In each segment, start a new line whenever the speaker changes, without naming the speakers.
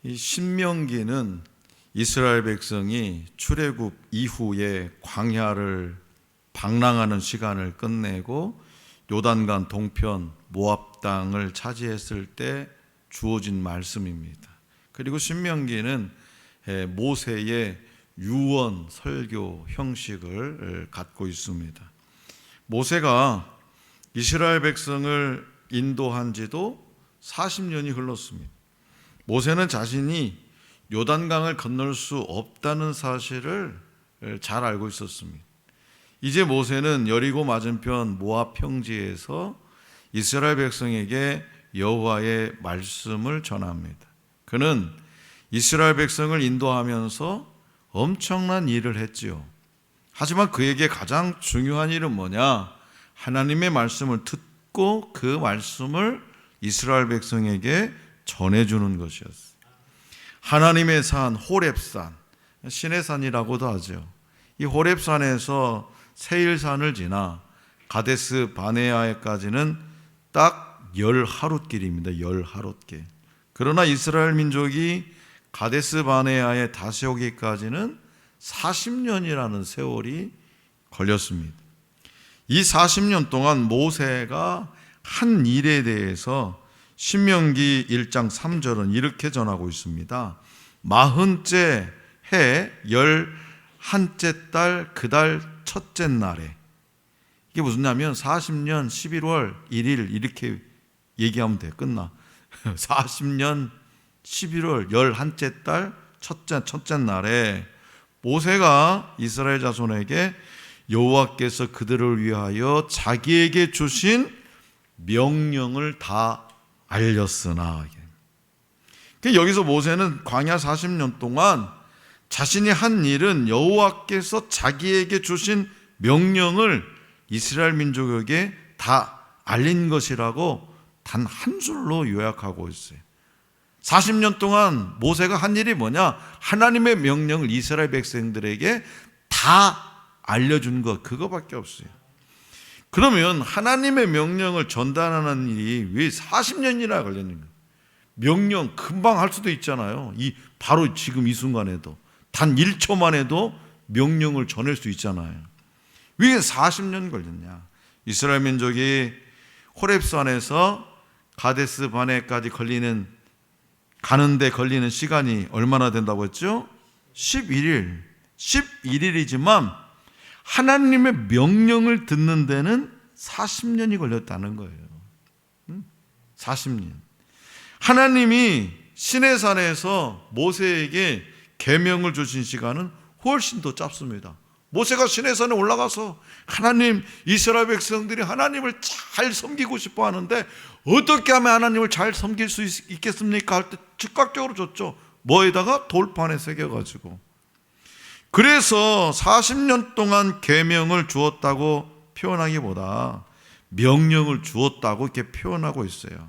이 신명기는 이스라엘 백성이 출애굽 이후에 광야를 방랑하는 시간을 끝내고 요단강 동편 모압 땅을 차지했을 때 주어진 말씀입니다. 그리고 신명기는 모세의 유언 설교 형식을 갖고 있습니다. 모세가 이스라엘 백성을 인도한 지도 40년이 흘렀습니다. 모세는 자신이 요단강을 건널 수 없다는 사실을 잘 알고 있었습니다. 이제 모세는 여리고 맞은편 모압 평지에서 이스라엘 백성에게 여호와의 말씀을 전합니다. 그는 이스라엘 백성을 인도하면서 엄청난 일을 했지요. 하지만 그에게 가장 중요한 일은 뭐냐? 하나님의 말씀을 듣고 그 말씀을 이스라엘 백성에게 전해주는 것이었어요. 하나님의 산 호렙산, 신의 산이라고도 하죠. 이 호렙산에서 세일산을 지나 가데스 바네아에까지는 딱 10하룻길입니다. 10하룻길. 그러나 이스라엘 민족이 가데스 바네아에 다시 오기까지는 40년이라는 세월이 걸렸습니다. 이 40년 동안 모세가 한 일에 대해서 신명기 1장 3절은 이렇게 전하고 있습니다. 40째 해 11째 달 그 달 첫째 날에, 이게 무슨 냐면 40년 11월 1일 이렇게 얘기하면 돼. 끝나. 40년 11월 11째 달 첫째 날에 모세가 이스라엘 자손에게 여호와께서 그들을 위하여 자기에게 주신 명령을 다 알렸으나, 여기서 모세는 광야 40년 동안 자신이 한 일은 여호와께서 자기에게 주신 명령을 이스라엘 민족에게 다 알린 것이라고 단 한 줄로 요약하고 있어요. 40년 동안 모세가 한 일이 뭐냐? 하나님의 명령을 이스라엘 백성들에게 다 알려준 것, 그거밖에 없어요. 그러면 하나님의 명령을 전달하는 일이 왜 40년이나 걸렸는가? 명령 금방 할 수도 있잖아요. 바로 지금 이 순간에도 단 1초 만에도 명령을 전할 수 있잖아요. 왜 40년 걸렸냐? 이스라엘 민족이 호렙산에서 가데스 바네까지 가는데 걸리는 시간이 얼마나 된다고 했죠? 11일. 11일이지만 하나님의 명령을 듣는 데는 40년이 걸렸다는 거예요. 40년. 하나님이 시내산에서 모세에게 계명을 주신 시간은 훨씬 더 짧습니다. 모세가 시내산에 올라가서 하나님, 이스라엘 백성들이 하나님을 잘 섬기고 싶어 하는데 어떻게 하면 하나님을 잘 섬길 수 있겠습니까? 할 때 즉각적으로 줬죠. 뭐에다가? 돌판에 새겨가지고. 그래서 40년 동안 계명을 주었다고 표현하기보다 명령을 주었다고 이렇게 표현하고 있어요.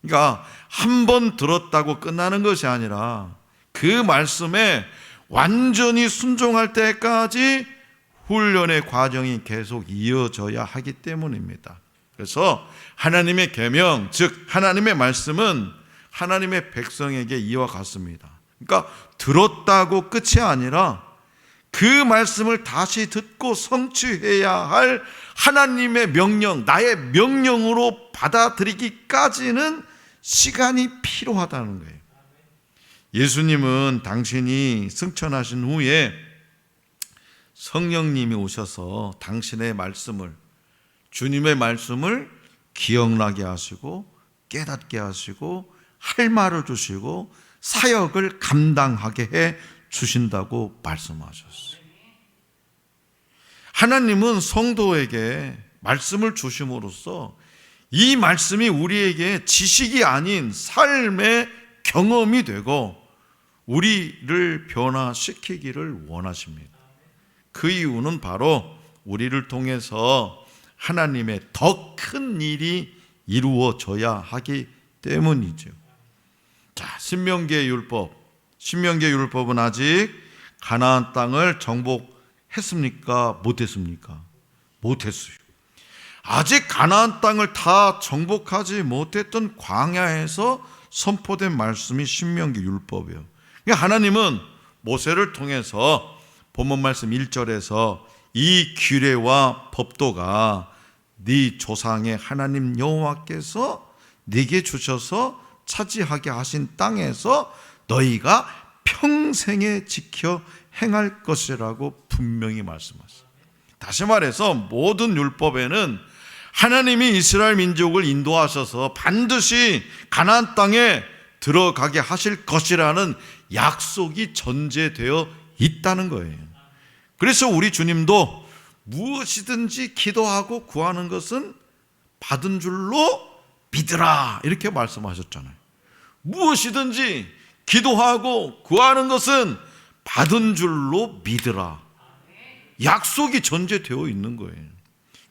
그러니까 한 번 들었다고 끝나는 것이 아니라 그 말씀에 완전히 순종할 때까지 훈련의 과정이 계속 이어져야 하기 때문입니다. 그래서 하나님의 계명, 즉 하나님의 말씀은 하나님의 백성에게 이와 같습니다. 그러니까 들었다고 끝이 아니라 그 말씀을 다시 듣고 성취해야 할 하나님의 명령, 나의 명령으로 받아들이기까지는 시간이 필요하다는 거예요. 예수님은 당신이 승천하신 후에 성령님이 오셔서 당신의 말씀을, 주님의 말씀을 기억나게 하시고 깨닫게 하시고 할 말을 주시고 사역을 감당하게 해 주신다고 말씀하셨어요. 하나님은 성도에게 말씀을 주심으로써 이 말씀이 우리에게 지식이 아닌 삶의 경험이 되고 우리를 변화시키기를 원하십니다. 그 이유는 바로 우리를 통해서 하나님의 더 큰 일이 이루어져야 하기 때문이죠. 자, 신명기의 율법은 아직 가나안 땅을 정복했습니까? 못했습니까? 못했어요. 아직 가나안 땅을 다 정복하지 못했던 광야에서 선포된 말씀이 신명기 율법이에요. 그러니까 하나님은 모세를 통해서 본문 말씀 1절에서 이 규례와 법도가 네 조상의 하나님 여호와께서 네게 주셔서 차지하게 하신 땅에서 너희가 평생에 지켜 행할 것이라고 분명히 말씀하셨어요. 다시 말해서 모든 율법에는 하나님이 이스라엘 민족을 인도하셔서 반드시 가나안 땅에 들어가게 하실 것이라는 약속이 전제되어 있다는 거예요. 그래서 우리 주님도 무엇이든지 기도하고 구하는 것은 받은 줄로 믿으라 이렇게 말씀하셨잖아요. 무엇이든지 기도하고 구하는 것은 받은 줄로 믿으라. 약속이 전제되어 있는 거예요.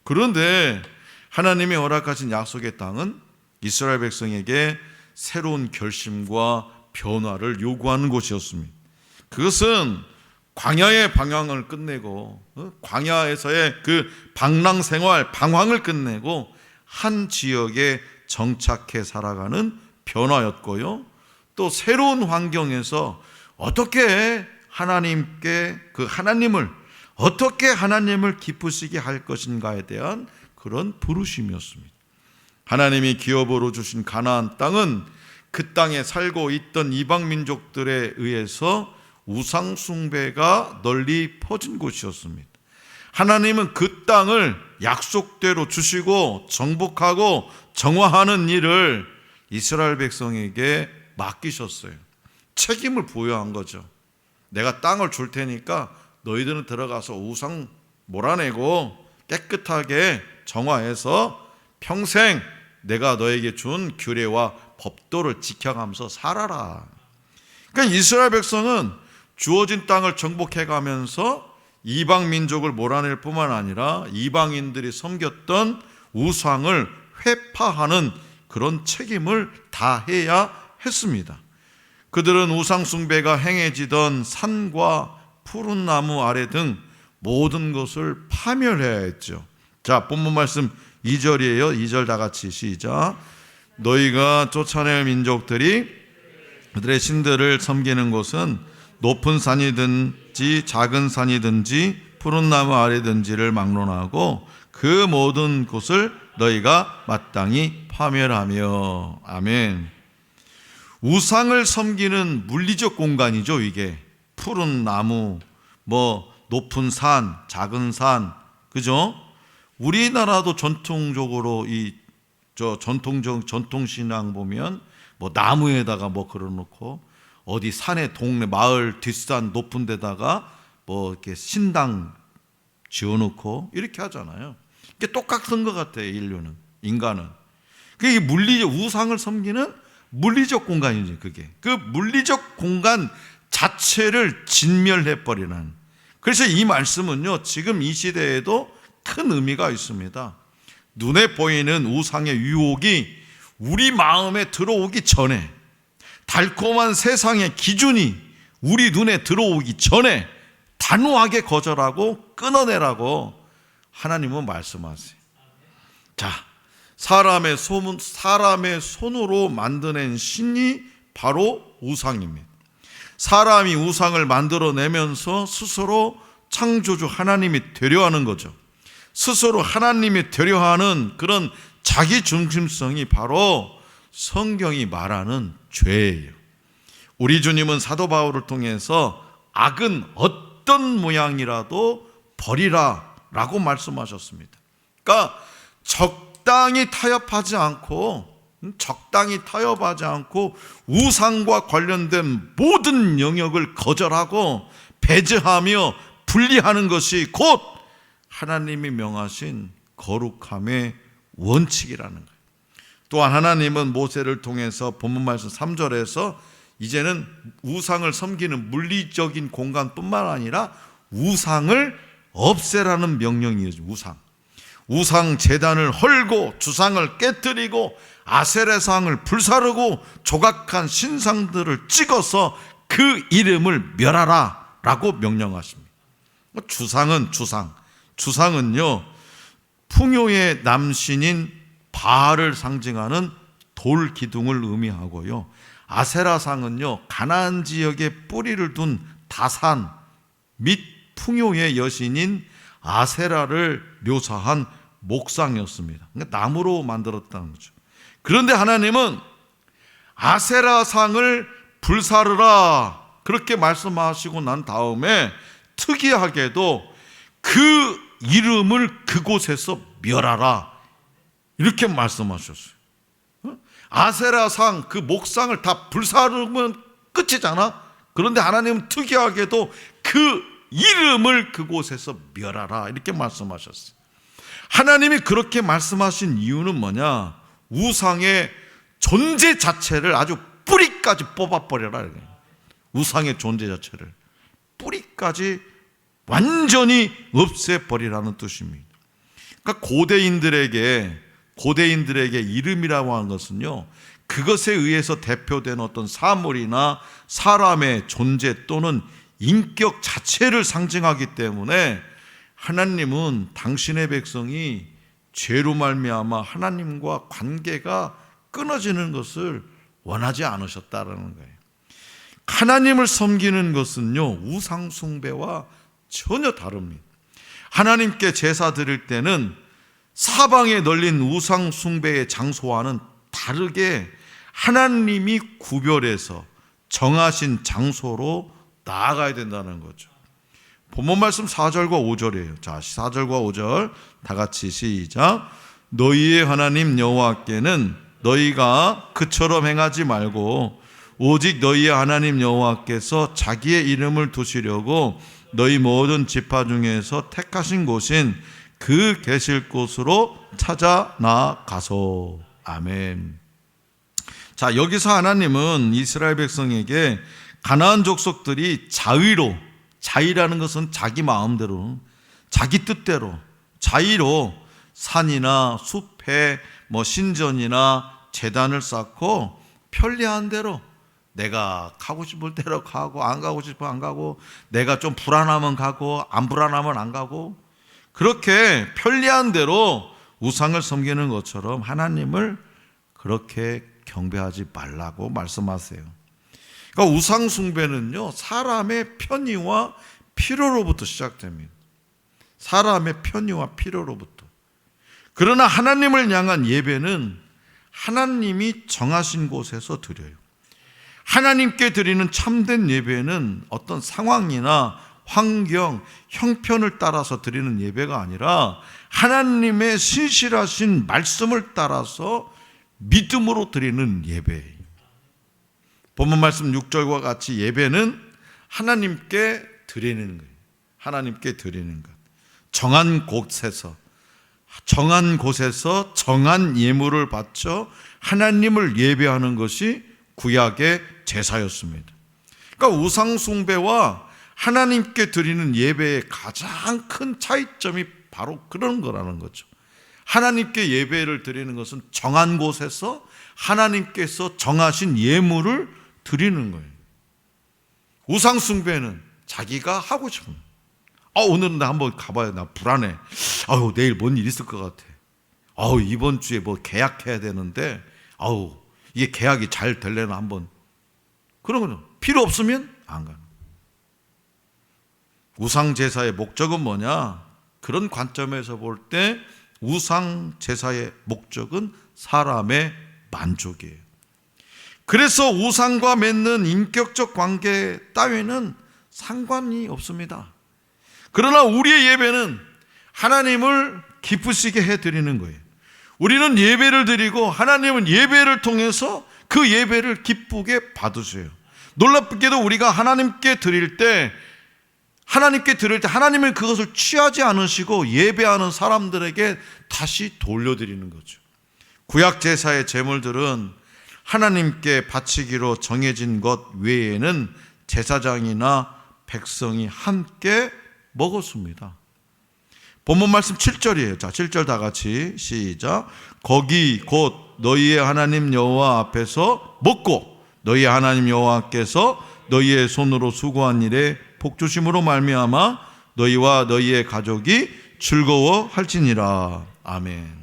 그런데 하나님이 허락하신 약속의 땅은 이스라엘 백성에게 새로운 결심과 변화를 요구하는 곳이었습니다. 그것은 광야의 방황을 끝내고 광야에서의 그 방랑 생활, 방황을 끝내고 한 지역에 정착해 살아가는 변화였고요. 또 새로운 환경에서 어떻게 하나님께 어떻게 하나님을 기쁘시게 할 것인가에 대한 그런 부르심이었습니다. 하나님이 기업으로 주신 가나안 땅은 그 땅에 살고 있던 이방 민족들에 의해서 우상 숭배가 널리 퍼진 곳이었습니다. 하나님은 그 땅을 약속대로 주시고 정복하고 정화하는 일을 이스라엘 백성에게 맡기셨어요. 책임을 부여한 거죠. 내가 땅을 줄 테니까 너희들은 들어가서 우상 몰아내고 깨끗하게 정화해서 평생 내가 너에게 준 규례와 법도를 지켜가면서 살아라. 그러니까 이스라엘 백성은 주어진 땅을 정복해 가면서 이방 민족을 몰아낼 뿐만 아니라 이방인들이 섬겼던 우상을 회파하는 그런 책임을 다해야 했습니다. 그들은 우상 숭배가 행해지던 산과 푸른 나무 아래 등 모든 것을 파멸해야 했죠. 자, 본문 말씀 2절이에요. 2절 다 같이 시작. 너희가 쫓아낼 민족들이 그들의 신들을 섬기는 곳은 높은 산이든지 작은 산이든지 푸른 나무 아래든지를 막론하고 그 모든 곳을 너희가 마땅히 파멸하며. 아멘. 우상을 섬기는 물리적 공간이죠. 이게 푸른 나무, 높은 산, 작은 산, 그죠? 우리나라도 전통적으로 전통 신앙 보면 나무에다가 걸어놓고 어디 산에 동네 마을 뒷산 높은 데다가 이렇게 신당 지어놓고 이렇게 하잖아요. 이게 똑같은 것 같아요. 인간은. 그게 우상을 섬기는 물리적 공간이지. 그게 그 물리적 공간 자체를 진멸해버리는. 그래서 이 말씀은요, 지금 이 시대에도 큰 의미가 있습니다. 눈에 보이는 우상의 유혹이 우리 마음에 들어오기 전에, 달콤한 세상의 기준이 우리 눈에 들어오기 전에 단호하게 거절하고 끊어내라고 하나님은 말씀하세요. 자, 사람의 손으로 만들어낸 신이 바로 우상입니다. 사람이 우상을 만들어내면서 스스로 창조주 하나님이 되려하는 거죠. 스스로 하나님이 되려하는 그런 자기 중심성이 바로 성경이 말하는 죄예요. 우리 주님은 사도 바울을 통해서 악은 어떤 모양이라도 버리라 라고 말씀하셨습니다. 그러니까 적당히 타협하지 않고 우상과 관련된 모든 영역을 거절하고 배제하며 분리하는 것이 곧 하나님이 명하신 거룩함의 원칙이라는 거예요. 또한 하나님은 모세를 통해서 본문 말씀 3절에서 이제는 우상을 섬기는 물리적인 공간뿐만 아니라 우상을 없애라는 명령이에요. 우상 제단을 헐고 주상을 깨뜨리고 아세라상을 불사르고 조각한 신상들을 찍어서 그 이름을 멸하라 라고 명령하십니다. 주상은요, 풍요의 남신인 바알을 상징하는 돌 기둥을 의미하고요. 아세라상은요, 가나안 지역에 뿌리를 둔 다산 및 풍요의 여신인 아세라를 묘사한 목상이었습니다. 그러니까 나무로 만들었다는 거죠. 그런데 하나님은 아세라상을 불사르라 그렇게 말씀하시고 난 다음에 특이하게도 그 이름을 그곳에서 멸하라 이렇게 말씀하셨어요. 아세라상 그 목상을 다 불사르면 끝이잖아. 그런데 하나님은 특이하게도 그 이름을 그곳에서 멸하라 이렇게 말씀하셨어요. 하나님이 그렇게 말씀하신 이유는 뭐냐? 우상의 존재 자체를 아주 뿌리까지 뽑아버려라. 우상의 존재 자체를 뿌리까지 완전히 없애버리라는 뜻입니다. 그러니까 고대인들에게 이름이라고 하는 것은요, 그것에 의해서 대표된 어떤 사물이나 사람의 존재 또는 인격 자체를 상징하기 때문에 하나님은 당신의 백성이 죄로 말미암아 하나님과 관계가 끊어지는 것을 원하지 않으셨다라는 거예요. 하나님을 섬기는 것은요, 우상 숭배와 전혀 다릅니다. 하나님께 제사 드릴 때는 사방에 널린 우상 숭배의 장소와는 다르게 하나님이 구별해서 정하신 장소로 나아가야 된다는 거죠. 본문 말씀 4절과 5절이에요. 자, 4절과 5절 다 같이 시작. 너희의 하나님 여호와께는 너희가 그처럼 행하지 말고 오직 너희의 하나님 여호와께서 자기의 이름을 두시려고 너희 모든 지파 중에서 택하신 곳인 그 계실 곳으로 찾아 나가소. 아멘. 자, 여기서 하나님은 이스라엘 백성에게 가나안 족속들이 자의라는 것은 자기 마음대로, 자기 뜻대로, 자의로 산이나 숲에 신전이나 제단을 쌓고 편리한 대로 내가 가고 싶을 대로 가고 안 가고 싶으면 안 가고 내가 좀 불안하면 가고 안 불안하면 안 가고 그렇게 편리한 대로 우상을 섬기는 것처럼 하나님을 그렇게 경배하지 말라고 말씀하세요. 그러니까 우상 숭배는요, 사람의 편의와 필요로부터 시작됩니다. 사람의 편의와 필요로부터. 그러나 하나님을 향한 예배는 하나님이 정하신 곳에서 드려요. 하나님께 드리는 참된 예배는 어떤 상황이나 환경, 형편을 따라서 드리는 예배가 아니라 하나님의 신실하신 말씀을 따라서 믿음으로 드리는 예배예요. 본문 말씀 6절과 같이 예배는 하나님께 드리는 거예요. 하나님께 드리는 것. 정한 곳에서 정한 예물을 바쳐 하나님을 예배하는 것이 구약의 제사였습니다. 그러니까 우상 숭배와 하나님께 드리는 예배의 가장 큰 차이점이 바로 그런 거라는 거죠. 하나님께 예배를 드리는 것은 정한 곳에서 하나님께서 정하신 예물을 드리는 거예요. 우상 숭배는 자기가 하고 싶은, 오늘은 나 한번 가봐야 나 불안해. 내일 뭔 일 있을 것 같아. 이번 주에 계약해야 되는데 이게 계약이 잘 되려나 한번. 그런 거죠. 필요 없으면 안 가는. 우상 제사의 목적은 뭐냐? 그런 관점에서 볼 때 우상 제사의 목적은 사람의 만족이에요. 그래서 우상과 맺는 인격적 관계 따위는 상관이 없습니다. 그러나 우리의 예배는 하나님을 기쁘시게 해드리는 거예요. 우리는 예배를 드리고 하나님은 예배를 통해서 그 예배를 기쁘게 받으세요. 놀랍게도 우리가 하나님께 드릴 때 하나님은 그것을 취하지 않으시고 예배하는 사람들에게 다시 돌려드리는 거죠. 구약 제사의 제물들은 하나님께 바치기로 정해진 것 외에는 제사장이나 백성이 함께 먹었습니다. 본문 말씀 7절이에요. 자, 7절 다 같이 시작. 거기 곧 너희의 하나님 여호와 앞에서 먹고 너희의 하나님 여호와께서 너희의 손으로 수고한 일에 복주심으로 말미암아 너희와 너희의 가족이 즐거워할지니라. 아멘.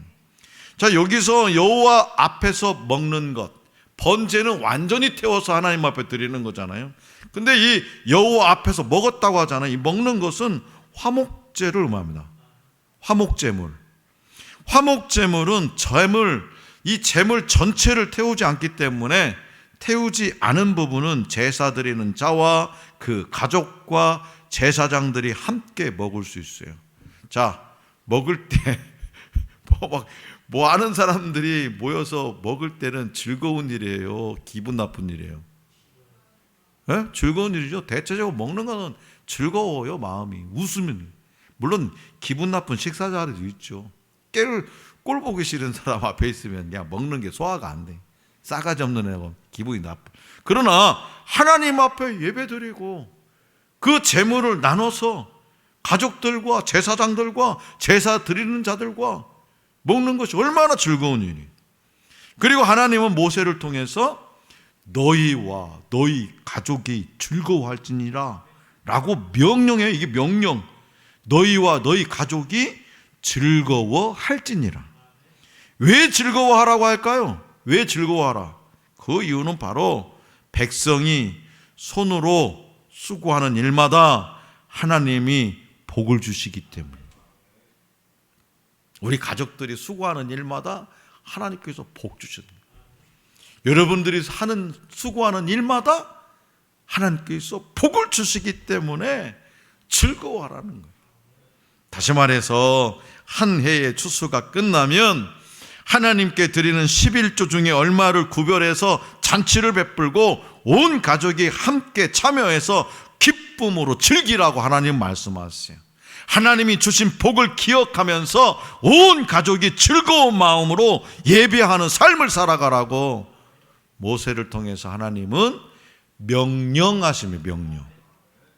자, 여기서 여호와 앞에서 먹는 것, 번제는 완전히 태워서 하나님 앞에 드리는 거잖아요. 근데 이 여호와 앞에서 먹었다고 하잖아요. 이 먹는 것은 화목제를 의미합니다. 화목제물. 화목제물은 이 제물 전체를 태우지 않기 때문에 태우지 않은 부분은 제사 드리는 자와 그 가족과 제사장들이 함께 먹을 수 있어요. 자, 먹을 때 뭐 아는 사람들이 모여서 먹을 때는 즐거운 일이에요? 기분 나쁜 일이에요? 네? 즐거운 일이죠. 대체적으로 먹는 거는 즐거워요. 마음이 웃으면. 물론 기분 나쁜 식사 자리도 있죠. 꼴 보기 싫은 사람 앞에 있으면 야, 먹는 게 소화가 안 돼. 싸가지 없는 애가 기분이 나빠. 그러나 하나님 앞에 예배드리고 그 재물을 나눠서 가족들과 제사장들과 제사 드리는 자들과 먹는 것이 얼마나 즐거운 일이. 그리고 하나님은 모세를 통해서 너희와 너희 가족이 즐거워할지니라 라고 명령해요. 이게 명령. 너희와 너희 가족이 즐거워할지니라. 왜 즐거워하라고 할까요? 왜 즐거워하라? 그 이유는 바로 백성이 손으로 수고하는 일마다 하나님이 복을 주시기 때문에. 우리 가족들이 수고하는 일마다 하나님께서 복 주시는 거예요. 여러분들이 수고하는 일마다 하나님께서 복을 주시기 때문에 즐거워하라는 거예요. 다시 말해서 한 해의 추수가 끝나면 하나님께 드리는 11조 중에 얼마를 구별해서 잔치를 베풀고 온 가족이 함께 참여해서 기쁨으로 즐기라고 하나님 말씀하세요. 하나님이 주신 복을 기억하면서 온 가족이 즐거운 마음으로 예배하는 삶을 살아가라고 모세를 통해서 하나님은 명령하십니다. 명령.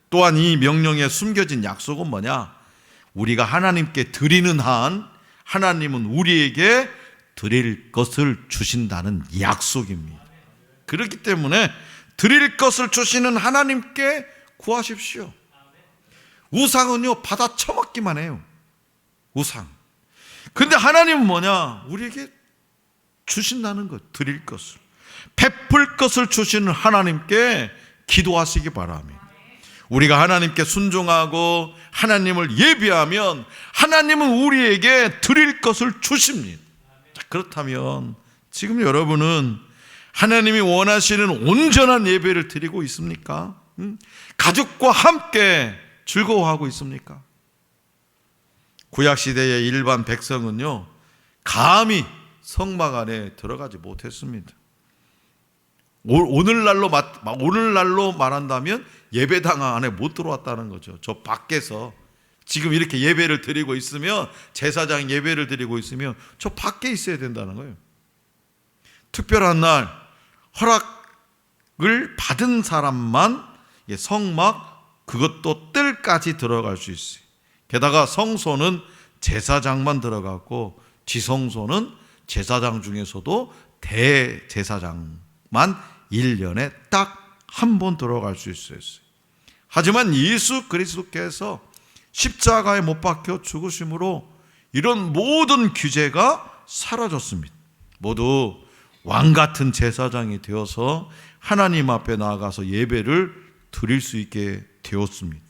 또한 이 명령에 숨겨진 약속은 뭐냐? 우리가 하나님께 드리는 한 하나님은 우리에게 드릴 것을 주신다는 약속입니다. 그렇기 때문에 드릴 것을 주시는 하나님께 구하십시오. 우상은요, 받아 처먹기만 해요. 우상. 근데 하나님은 뭐냐? 우리에게 주신다는 것, 드릴 것을, 베풀 것을 주시는 하나님께 기도하시기 바랍니다. 우리가 하나님께 순종하고 하나님을 예배하면 하나님은 우리에게 드릴 것을 주십니다. 자, 그렇다면 지금 여러분은 하나님이 원하시는 온전한 예배를 드리고 있습니까? 가족과 함께 즐거워하고 있습니까? 구약시대의 일반 백성은요, 감히 성막 안에 들어가지 못했습니다. 오늘날로 말한다면 예배당 안에 못 들어왔다는 거죠. 저 밖에서 지금 이렇게 예배를 드리고 있으면, 제사장 예배를 드리고 있으면 저 밖에 있어야 된다는 거예요. 특별한 날 허락을 받은 사람만 성막, 그것도 뜰까지 들어갈 수 있어요. 게다가 성소는 제사장만 들어갔고 지성소는 제사장 중에서도 대제사장만 1년에 딱 한 번 들어갈 수 있었어요. 하지만 예수 그리스도께서 십자가에 못 박혀 죽으심으로 이런 모든 규제가 사라졌습니다. 모두 왕같은 제사장이 되어서 하나님 앞에 나아가서 예배를 드릴 수 있게 되었습니다.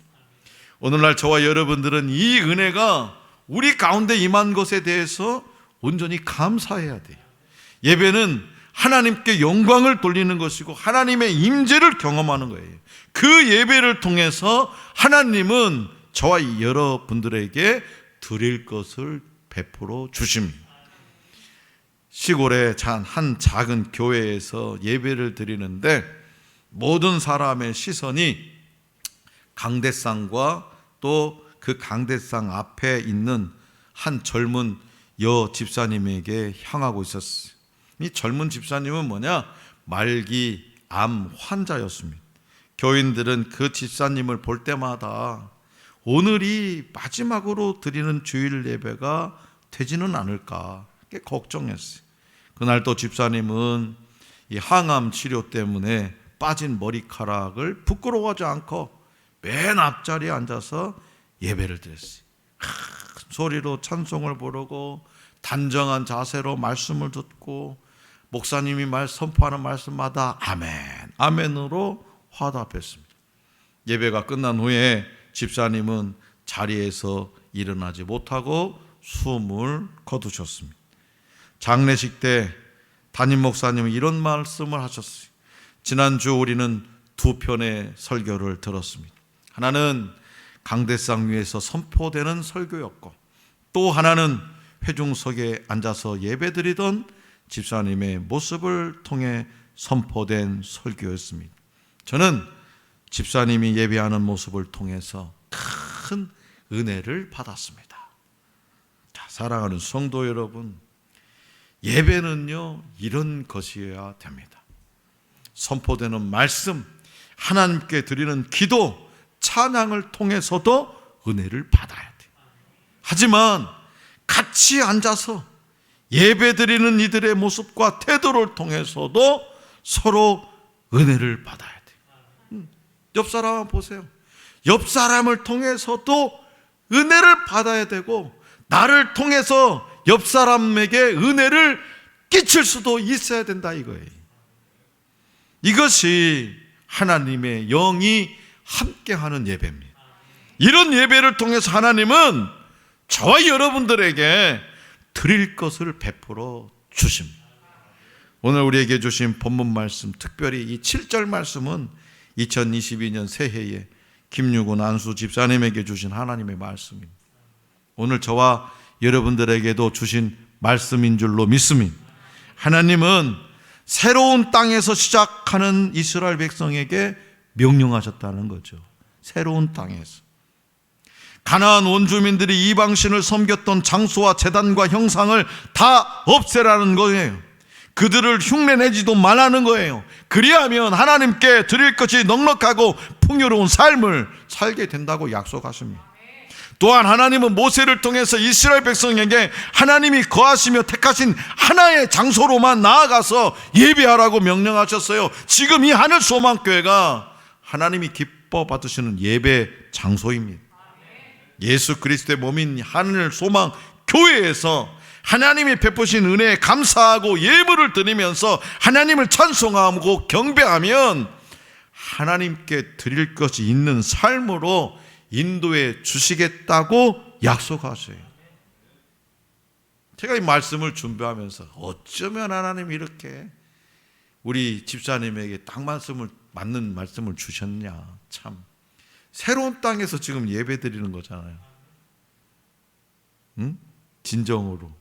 오늘날 저와 여러분들은 이 은혜가 우리 가운데 임한 것에 대해서 온전히 감사해야 돼요. 예배는 하나님께 영광을 돌리는 것이고 하나님의 임재를 경험하는 거예요. 그 예배를 통해서 하나님은 저와 여러분들에게 드릴 것을 베풀어 주십니다. 시골의 한 작은 교회에서 예배를 드리는데 모든 사람의 시선이 강대상과 또 그 강대상 앞에 있는 한 젊은 여 집사님에게 향하고 있었어요. 이 젊은 집사님은 뭐냐? 말기 암 환자였습니다. 교인들은 그 집사님을 볼 때마다 오늘이 마지막으로 드리는 주일 예배가 되지는 않을까 걱정했어요. 그날 또 집사님은 이 항암 치료 때문에 빠진 머리카락을 부끄러워하지 않고 맨 앞자리에 앉아서 예배를 드렸어요. 소리로 찬송을 부르고 단정한 자세로 말씀을 듣고 목사님이 선포하는 말씀마다 아멘, 아멘으로 화답했습니다. 예배가 끝난 후에 집사님은 자리에서 일어나지 못하고 숨을 거두셨습니다. 장례식 때 담임 목사님은 이런 말씀을 하셨어요. 지난주 우리는 두 편의 설교를 들었습니다. 하나는 강대상 위에서 선포되는 설교였고, 또 하나는 회중석에 앉아서 예배드리던 집사님의 모습을 통해 선포된 설교였습니다. 저는 집사님이 예배하는 모습을 통해서 큰 은혜를 받았습니다. 자, 사랑하는 성도 여러분, 예배는요 이런 것이어야 됩니다. 선포되는 말씀, 하나님께 드리는 기도, 찬양을 통해서도 은혜를 받아야 돼요. 하지만 같이 앉아서 예배드리는 이들의 모습과 태도를 통해서도 서로 은혜를 받아야 돼요. 옆 사람 보세요. 옆 사람을 통해서도 은혜를 받아야 되고, 나를 통해서 옆 사람에게 은혜를 끼칠 수도 있어야 된다 이거예요. 이것이 하나님의 영이 함께하는 예배입니다. 이런 예배를 통해서 하나님은 저와 여러분들에게 드릴 것을 베풀어 주십니다. 오늘 우리에게 주신 본문 말씀, 특별히 이 7절 말씀은 2022년 새해에 김유곤 안수 집사님에게 주신 하나님의 말씀입니다. 오늘 저와 여러분들에게도 주신 말씀인 줄로 믿습니다. 하나님은 새로운 땅에서 시작하는 이스라엘 백성에게 명령하셨다는 거죠. 새로운 땅에서. 가나안 원주민들이 이방신을 섬겼던 장소와 제단과 형상을 다 없애라는 거예요. 그들을 흉내내지도 말라는 거예요. 그리하면 하나님께 드릴 것이 넉넉하고 풍요로운 삶을 살게 된다고 약속하십니다. 또한 하나님은 모세를 통해서 이스라엘 백성에게 하나님이 거하시며 택하신 하나의 장소로만 나아가서 예배하라고 명령하셨어요. 지금 이 하늘 소망교회가 하나님이 기뻐 받으시는 예배 장소입니다. 예수 그리스도의 몸인 하늘 소망 교회에서 하나님이 베푸신 은혜에 감사하고 예물을 드리면서 하나님을 찬송하고 경배하면 하나님께 드릴 것이 있는 삶으로 인도해 주시겠다고 약속하세요. 제가 이 말씀을 준비하면서 어쩌면 하나님이 이렇게 우리 집사님에게 딱 맞는 말씀을 주셨냐. 참 새로운 땅에서 지금 예배 드리는 거잖아요. 응? 진정으로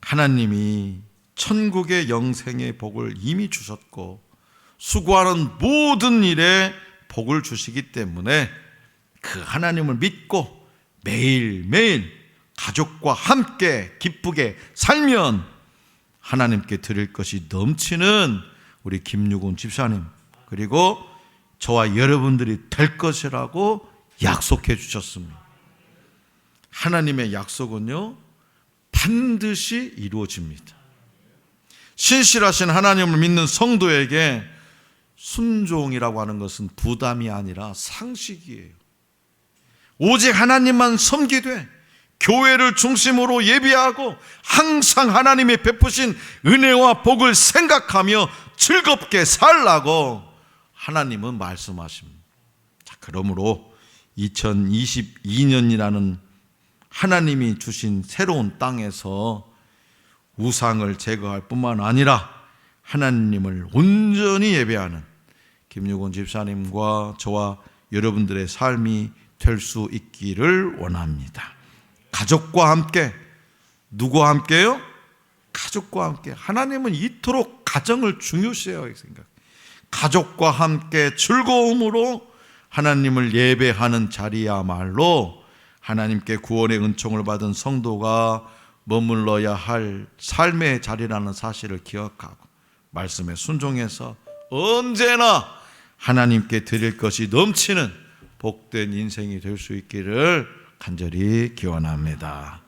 하나님이 천국의 영생의 복을 이미 주셨고 수고하는 모든 일에 복을 주시기 때문에 그 하나님을 믿고 매일매일 가족과 함께 기쁘게 살면 하나님께 드릴 것이 넘치는 우리 김유곤 집사님, 그리고 저와 여러분들이 될 것이라고 약속해 주셨습니다. 하나님의 약속은요 반드시 이루어집니다. 신실하신 하나님을 믿는 성도에게 순종이라고 하는 것은 부담이 아니라 상식이에요. 오직 하나님만 섬기되 교회를 중심으로 예배하고 항상 하나님이 베푸신 은혜와 복을 생각하며 즐겁게 살라고 하나님은 말씀하십니다. 자, 그러므로 2022년이라는 하나님이 주신 새로운 땅에서 우상을 제거할 뿐만 아니라 하나님을 온전히 예배하는 김유곤 집사님과 저와 여러분들의 삶이 될 수 있기를 원합니다. 가족과 함께, 누구와 함께요? 가족과 함께. 하나님은 이토록 가정을 중요시해요. 가족과 함께 즐거움으로 하나님을 예배하는 자리야말로 하나님께 구원의 은총을 받은 성도가 머물러야 할 삶의 자리라는 사실을 기억하고 말씀에 순종해서 언제나 하나님께 드릴 것이 넘치는 복된 인생이 될 수 있기를 간절히 기원합니다.